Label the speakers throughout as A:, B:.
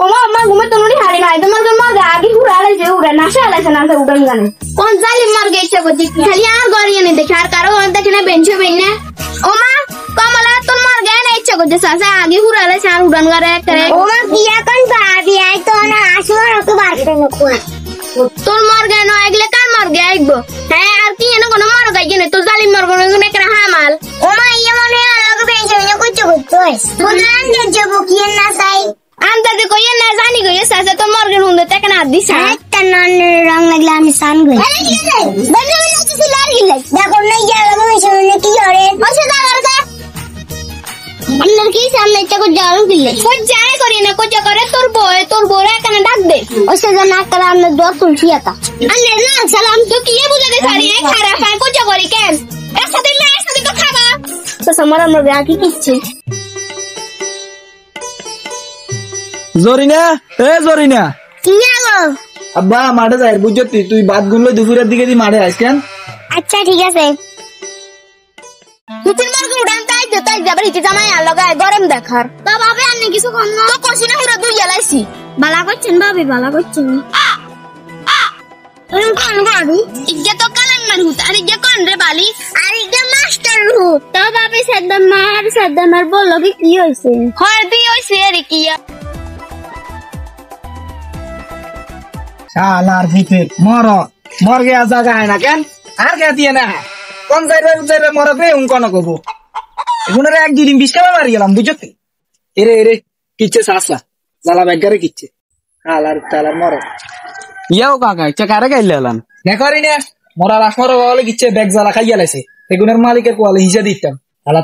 A: ওমা আমার ঘুমে তো নড়ি হারি নাই তোমার মর্গে আগে ঘুরালে যে উড়ে নাশা আলাইছে না তো উড়ন গানে কোন জালি মর্গে ইচ্ছা করছি খালি আর গড়িয়ে নি দেখে আর কারো দেখে না বেঞ্চে বেনে ওমা কমলা তোর মর্গে না ইচ্ছা করছে সাসা আগে ঘুরালে আর উড়ন গারে করে ওমা বিয়া কোন ভাবি আই তো না আসো তো বাড়িতে নকো তোর মর্গে না আগলে কার মর্গে আইবো হ্যাঁ আর কি এনে কোন মর্গে গিয়ে তো জালি মর্গে না করে হামাল ওমা ইয়া মনে আলোকে বেঞ্চে বেনে কইছো কইছ বুঝান যে যাবো কি না চাই আন্দাজে কইয়া না জানি গইয়া সাসা তো মর্গের হুন্দে তাকে না দিছ একটা ননের রং লাগলে আমি সান গই আরে কি রে বন্ধু না কিছু লাগি লাগ দেখো না ইয়া লাগবে শুনে কি করে বসে দাঁড়া কা আন্নার কি সামনে চকো জাল দিলে কই যায় করি না কই করে তোর বড় এখানে ডাক দে ওসে না করা আমরা দর তুলছি আতা আন্নে না সালাম তো কি বুঝাতে পারি এই খারাপ হয় কই করে কেন একসাথে তো খাবা তো সামারা মর্গে কি কিচ্ছে
B: জরিনা জরিনা
A: কি গো
B: আব্বা মাঠে যাই বুঝছি তুই বাদ গুনলে দুপুরের দিকে দি মাঠে আইস কেন
A: আচ্ছা ঠিক আছে তুই মর্গে উড়ান তাই যাবার ইচ্ছে জামাই আর লাগায় গরম দেখার তা বাবে আন্নে কিছু কোন না তো কইছি না পুরো দুই জ্বালাইছি বালা করছেন ভাবি বালা করছেন কোন ভাবি ইজ্জা তো কালান মারহুত আর ইজ্জা কোন রে বালি আর ইজ্জা মাস্টার হুত তো ভাবি সাদ্দামার বললো কি হইছে হয় দি হইছে রে কি
B: শালার ভিতর মরগে জায়গা হয় না কেন আর কে দিয়ে না কোন যাইবে মরবে কোন কব এগুনের এক দুই দিন বিষ খাবার মারি গেলাম বুঝতে এরে কিচ্ছে সাসলা জ্বালা ব্যাগারে কিচ্ছে শালার মর
C: ইয়াও কাকা চাকারে গাইলে এলাম
B: দেখরি না মরার আসর বলে কিচ্ছে ব্যাগ জ্বালা খাইয়া লাইছে এগুনের মালিকের কোয়ালে হিসা দিতাম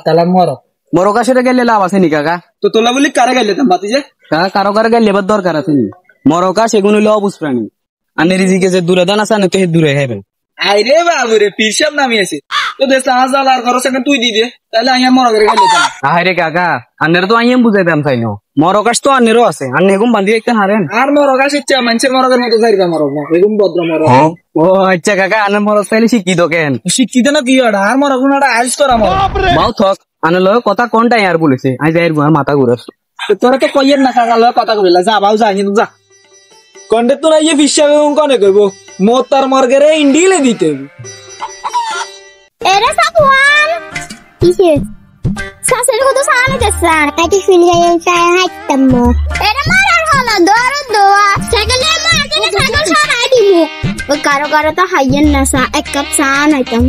B: তালার মর
C: বড় কাছে গেলে লাভ আছে নি কাকা
B: তো তোলা বলি কারে গাইলে তাম বাতি যে
C: কাকা কারো কারে গাইলে এবার দরকার আছে নি মরকা সেগুন হইলে অবুজ প্রাণী আনে রিজিকে যে দূরে দান আছে না তো দূরে হেবে
B: আইরে বাবু রে পিরসাব নামি আছে তো দেশ হাজার আর খরচ একটা তুই দিবে তাহলে আইয়া মরা করে গাইলে তাম
C: আরে কাকা আনের তো আইয়াম বুঝাইতাম তাই না মরকাশ তো আনেরও আছে আনে এগুম বান্ধি একটা হারেন
B: আর মরকাশ ইচ্ছা মানুষের মরকের মতো যাইবা মরক না এগুম ভদ্র মরক
C: ও আচ্ছা কাকা আনের মরক চাইলে শিক্ষিত কেন
B: শিক্ষিত না কি ওটা আর মরক না আইস করা মরক
C: বাউ থক আনে লয় কথা কোনটাই আর বলেছে আই যাই মাথা ঘুরাস
B: তোরা তো কইয়ের না কাকা লয় কথা কইলা যা বাউ যা কিন্তু যা কন্ডে তো নাই বিশ্বাস কোনে কইব মত তার মর্গেরে ইন্ডিলে দিতে
A: এরে সাবওয়ান কিসে সাসের কত সামনে দেসার কাটি ফিল গায় চাই হাইতাম এরে মারার হলো দোয়া সাইকেলে মারতে সাইকেল সারাই দিমু ও কারো তো হাইয়েন না সা এক কাপ চা নাইতাম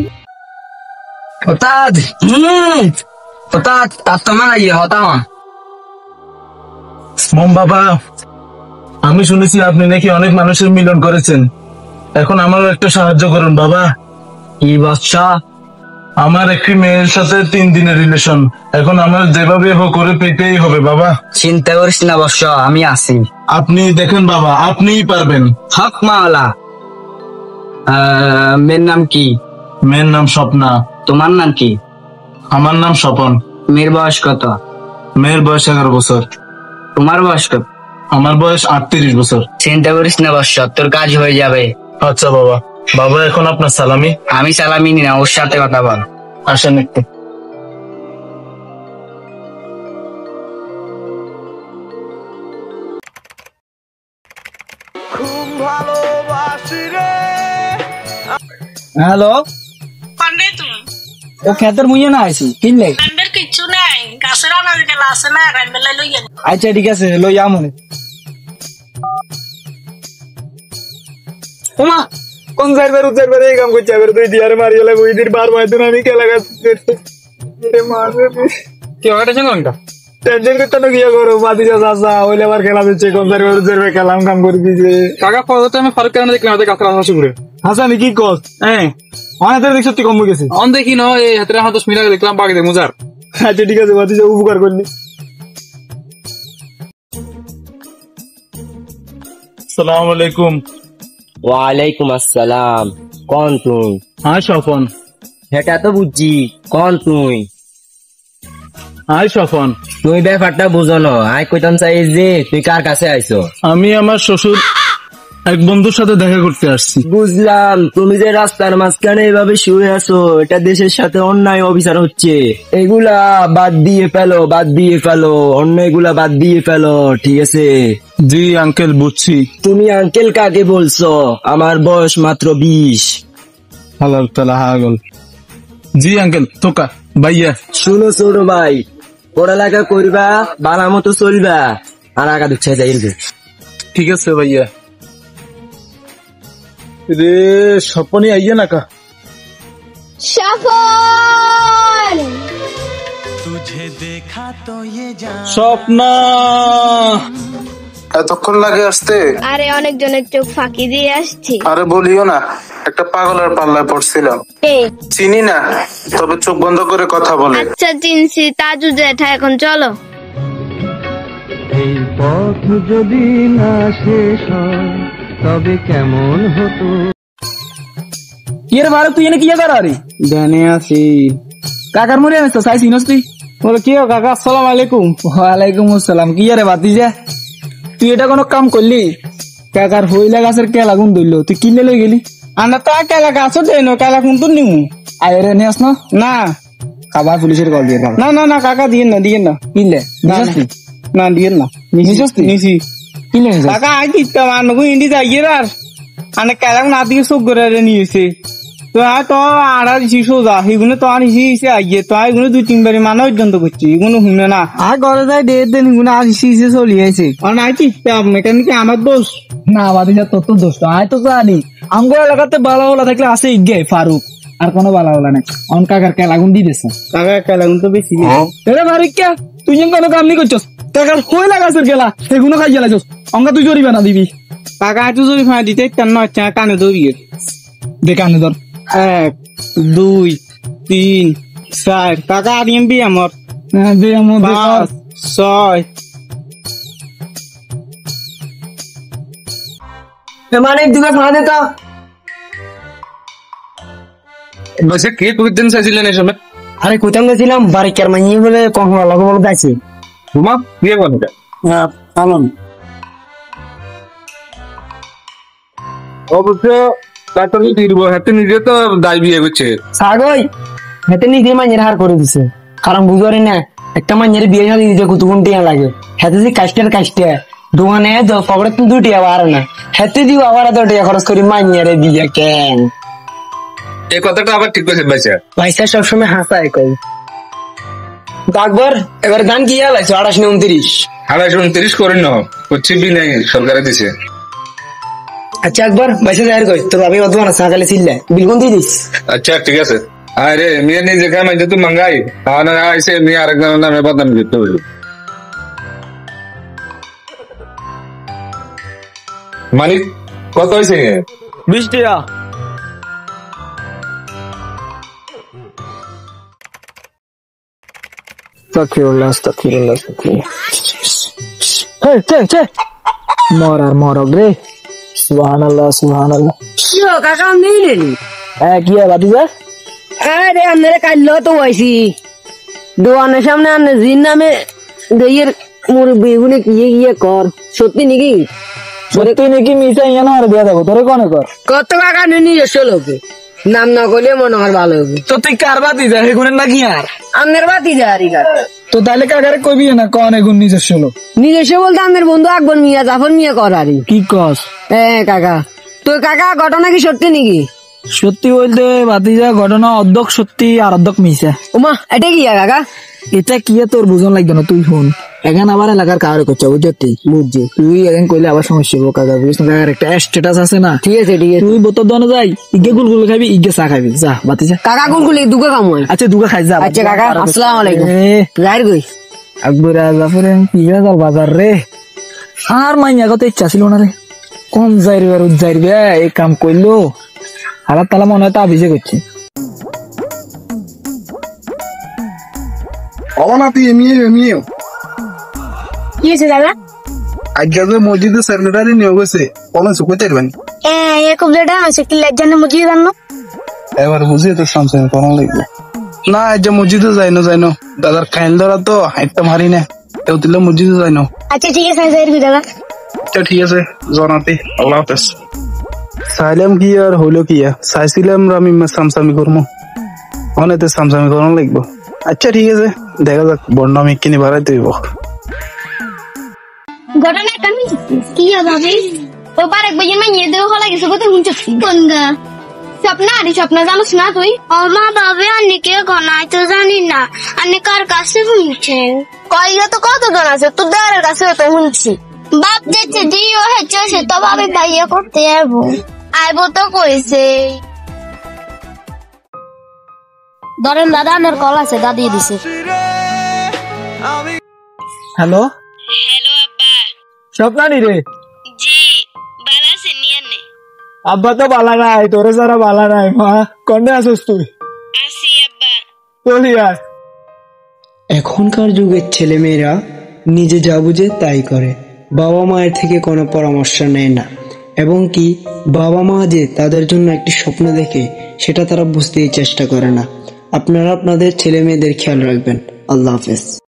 C: ওতাদ তাতমা ইয়ে হতামা
D: মম বাবা আমি শুনেছি আপনি নাকি অনেক মানুষের মিলন করেছেন এখন আমারও একটা সাহায্য করুন বাবা
C: কি বাচ্চা
D: আমার একটি মেয়ের সাথে 3 দিনের রিলেশন এখন আমার যেভাবে হোক করে পেতেই হবে বাবা
C: চিন্তা করিস না বর্ষ আমি আছি
D: আপনি দেখেন বাবা আপনিই পারবেন
C: হক মাওলা মেয়ের নাম কি
D: মেয়ের নাম স্বপ্না
C: তোমার নাম কি
D: আমার নাম স্বপন
C: মেয়ের বয়স কত
D: মেয়ের বয়স 11 বছর
C: তোমার বয়স কত
D: আমার বয়স 38 বছর
C: চিন্তা করিস না বর্ষ তোর কাজ হয়ে যাবে
D: আচ্ছা বাবা বাবা এখন আপনার সালামি
C: আমি সালামি নি না ওর সাথে কথা বল
D: আসেন একটু
B: হ্যালো
E: পান্ডে তুমি
B: ও খেতের মুইয়ে না আইছি কিনলে
E: পান্ডের কিচ্ছু নাই গাছের আনাজ গেলা আছে না রাইবেলাই লইয়া
B: আচ্ছা ঠিক আছে লই আমনে ওমা কোন যাইবার এই কাম করছে এবার তুই দিয়ারে মারিয়ে লাগো ইদির বার মাইদুন আমি কে লাগাতে রে মারবে
C: কি হয় টেনশন
B: টেনশন করতে না গিয়া করো বাদি যা যা হইলে আবার খেলা দিচ্ছে কোন যাইবার খেলাম কাম করে দিছে
C: কাকা কত আমি ফারুক কেন দেখলাম আমাদের কাকরা হাসি করে
B: হাসানি কি কস হ্যাঁ অনেক দেখ সত্যি কম গেছে
C: অন দেখি ন এই হাতের হাত 10 মিনিট দেখলাম বাকি দে মুজার
B: আচ্ছা ঠিক আছে বাদি যা উপকার করলি
D: আসসালামু আলাইকুম
F: ওয়ালাইকুম আসসালাম কোন তুই
D: হ্যাঁ স্বপন
F: সেটা তো বুঝছি কোন তুই
D: হাই স্বপন
F: তুই ব্যাপারটা বুঝো না আই কইতাম চাই যে তুই কার কাছে আইছো
D: আমি আমার শ্বশুর এক বন্ধুর সাথে দেখা করতে আসছি।
F: বুঝলাম, তুমি যে রাস্তার মাঝখানে এভাবে শুয়ে আছো, এটা দেশের সাথে অন্যায় অবিচার হচ্ছে। এগুলা বাদ দিয়ে ফেলো, অন্যায়গুলা বাদ দিয়ে ফেলো, ঠিক আছে?
D: জি আঙ্কেল, বুঝছি।
F: তুমি আঙ্কেল কাকে বলছো? আমার বয়স মাত্র 20।
D: হালাল তালা হাগল। জি আঙ্কেল, তোকা ভাইয়া।
F: শুনো ছোট ভাই, পড়ালেখা করবা, বালা মতো চলবা, আর আগা দুঃখে যাইবে।
D: ঠিক আছে ভাইয়া। রে স্বপনে আইয়া না কা।
A: সফল
D: স্বপ্না,
G: এতক্ষণ লাগে আসতে?
A: আরে অনেকজনের চোখ ফাঁকি দিয়ে আসছি।
G: আরে বলিও না, একটা পাগলের পাল্লায় পড়ছিলাম। চিনি না, তবে চোখ বন্ধ করে কথা বলে।
A: আচ্ছা চিনছি, তাজু জেঠা, এখন চলো।
C: কি রে ভারত, তুই এনে কি কর? আরে জানে আছি কাকার মরে আনিস তো, চাইছি নস তুই? বলে কি কাকা, আসসালাম আলাইকুম। ওয়ালাইকুম আসসালাম। কি রে বাতিজা, তুই এটা কোনো কাম করলি? কাকার হইলা গাছের কেলা গুণ ধরলো, তুই কিনলে লই গেলি? আনা তো কেলা গাছ দেন, কেলা কোন তো নিমু আয়রে নিয়ে আস না। না খাবার পুলিশের কল দিয়ে না না না কাকা, দিয়েন না কিনলে না দিয়েন না। নিছি কিনলে কাকা, আই দিতাম আনগো ইন্ডি যাইয়ে আর আনে কেলা না দিয়ে চোখ করে নিয়েছে। তো তো আড়া দিছি সোজা, সেগুলো তো আনিছি আইয়ে, তো এগুলো 2-3 মানা পর্যন্ত করছি, এগুলো শুনে না। আর ঘরে যাই দেড় দিন এগুলো আনিছি চলি আইছে। আর নাই চিপতাম, এটা নাকি আমার দোষ না? বাদিজা তোর তো দোষ, আয় তো জানি আমগো এলাকাতে বালাওয়ালা থাকলে আছে ইগে ফারুক, আর কোনো বালাওয়ালা নাই। অন কাকার কেলাগুন দিয়ে দিছে, কাকার কেলাগুন তো বেশি রে ফারুক। কে তুই যেন কোনো কাম নি করছস? কাকার হই লাগাছের গেলা সেগুলো খাই গেলাছস, অঙ্কা তুই জরিবে না দিবি। কাকা একটু জরি ফাঁ দিতে নয়, কানে ধরি দে, কানে ধর। 1, 2, 3, 4 কাকা আনিয়ে বি আমার 5, 6
F: মানে দুটো খাওয়া দিত।
D: বসে কে কয়েকদিন চাইছিলেন এই সময়?
F: আরে কোথাও গেছিলাম, বারিকার মাইয়ে বলে কখন লাগো বলে যাচ্ছি।
D: তোমার বিয়ে করো
F: পালন
D: অবশ্য তারপর হাতে নিজে তো দায় বিয়ে করছে।
F: সাগই হেতে নিজে মাইয়ের হার করে দিছে, কারণ বুঝারি না একটা মাইয়ের বিয়ে সাথে নিজে কত কোন টিয়া লাগে। হেতে যে কাষ্টে দোকানে পকড়ে তো 2 টিয়া আর না, হেতে দিব আবার 2 টিয়া খরচ করি মাইয়ের বিয়ে কেন?
D: এই কথাটা আবার ঠিক করছেন ভাইসা।
F: পয়সা সবসময় হাসায় কই। ডাকবার এবার গান কি হালাইছো? 28 29
D: 28-29 করেন না, হচ্ছে বি নাই সরকারে দিছে।
F: আচ্ছা একবার পয়সা যাই কই, তোর ভাবি অত না সকালে ছিললে বিলকুল দিয়ে দিস।
D: আচ্ছা ঠিক আছে। আরে মেয়ে নিজে খায় মানে তুই মাঙ্গাই না আইসে মেয়ে আরেকজনের নামে বদনাম করতে হইল। মালিক কত হয়েছে?
F: 20 টাকা।
C: মরক রে, সুবহানাল্লাহ সুবহানাল্লাহ।
F: কাকা মিলেনি
C: কি হয় বাতিজা?
F: আরে আপনারা কাল তো হয়েছি দোকানের সামনে আনে জিন নামে দইয়ের মুরব্বী এগুলো গিয়ে কর। সত্যি নাকি?
C: সত্যি নাকি মিশা ইয়া না আর বিয়া দেবো তোরে কোনে কর?
F: কত টাকা নিজস্ব লোকে নাম না করলে মনে হয় ভালো হবে।
C: তো তুই কার বাতিজা সেগুনের নাকি আর
F: আপনার বাতি যারি
C: তো তাহলে কাকারে কবি না কন এগুন নিজস্ব লোক?
F: নিজস্ব বলতে আপনার বন্ধু আকবর মিয়া জাফর মিয়া কর আরি।
C: কি কস?
F: কাকা তো কাকা ঘটনা কি সত্যি নাকি?
C: সত্যি বলতে বাতিজা ঘটনা অর্ধক সত্যি আর অর্ধক মিশা।
F: ওমা এটা কি কাকা?
C: এটা কি তোর বুঝন লাগবে না, তুই শুন। এখন আবার এলাকার কারে করছে বুঝছি বুঝছি, তুই এখন কইলে আবার সমস্যা হবো। কাকা বুঝিস না, কাকার একটা স্ট্যাটাস আছে না?
F: ঠিক আছে ঠিক আছে,
C: তুই বোতল দোকানে যাই, ইগে গুলগুল খাবি, ইগে চা খাবি, যা বাতিজা।
F: কাকা গুলগুলি দুগা কাম হয়।
C: আচ্ছা দুগা খাই যা।
F: আচ্ছা কাকা আসসালামু আলাইকুম। যাই কই
C: আকবর জাফরে ইয়া যাল বাজার রে, আর মাইয়া কত ইচ্ছা ছিল না রে, কোন যাইবে আর যাইবে এই কাম করলো। আল্লাহ তাআলা মনে হয় তা ভিজে করছে।
B: অবনাতি এমিয়ে
A: কি হয়েছে দাদা?
B: আজকে যে মসজিদে সেক্রেটারি নিয়োগ হয়েছে, বলেন কইতে পারবেন?
A: খুব লেটা আছে, কি লজ্জা মুজিয়ে জানো?
B: এবার বুঝি তো সামনে কোন লাগবে না। আজ মসজিদে যাই না দাদার খাইল ধরা তো হাইটটা মারি না, কেউ দিলে মসজিদে যাই না।
A: আচ্ছা ঠিক আছে, যাই দাদা।
D: আচ্ছা ঠিক আছে জানাতে, আল্লাহ হাফেজ। চাইলাম কি আর হইলো কি আর, চাইছিলাম আমি সামসামি করবো, অনেতে সামসামি করানো লাগবো। আচ্ছা ঠিক আছে, দেখা যাক বর্ণামি কিনে বাড়াইতে হইব।
A: ঘটনা একটা কি ভাবি ও বারেক বইয়ের মাইয়ে দেও হলা গেছে কত হুঁচছি কোন গা স্বপ্ন আরে স্বপ্ন জানোস না তুই? ও মা ভাবে আন্নি কে গনাই তো জানি না, আন্নি কার কাছে শুনছেন? কইয়া তো কতজন আছে, তোর দেওয়ারের কাছে তো শুনছি। বাপ যেতে দিও হেচ্ছে সে তো ভাবে ভাইয়া করতে আইবো তো কইছে। ধরেন দাদা আমার কল আছে, দাদি দিছে।
C: হ্যালো
E: হ্যালো আব্বা।
C: স্বপ্নানি রে,
E: জি ভালো আছেন নিয়ানে?
C: আব্বা তো বালা নাই, তোরে যারা বালা নাই। মা কন্যা আসুস তুই?
E: আসি আব্বা।
C: চলি আয়।
F: এখনকার যুগের ছেলেমেয়েরা নিজে যা বুঝে তাই করে, বাবা মায়ের থেকে কোনো পরামর্শ নেয় না, এবং কি বাবা মা যে তাদের জন্য একটি স্বপ্ন দেখে সেটা তারা বুঝতেই চেষ্টা করে না। আপনারা আপনাদের ছেলে মেয়েদের খেয়াল রাখবেন। আল্লাহ হাফেজ।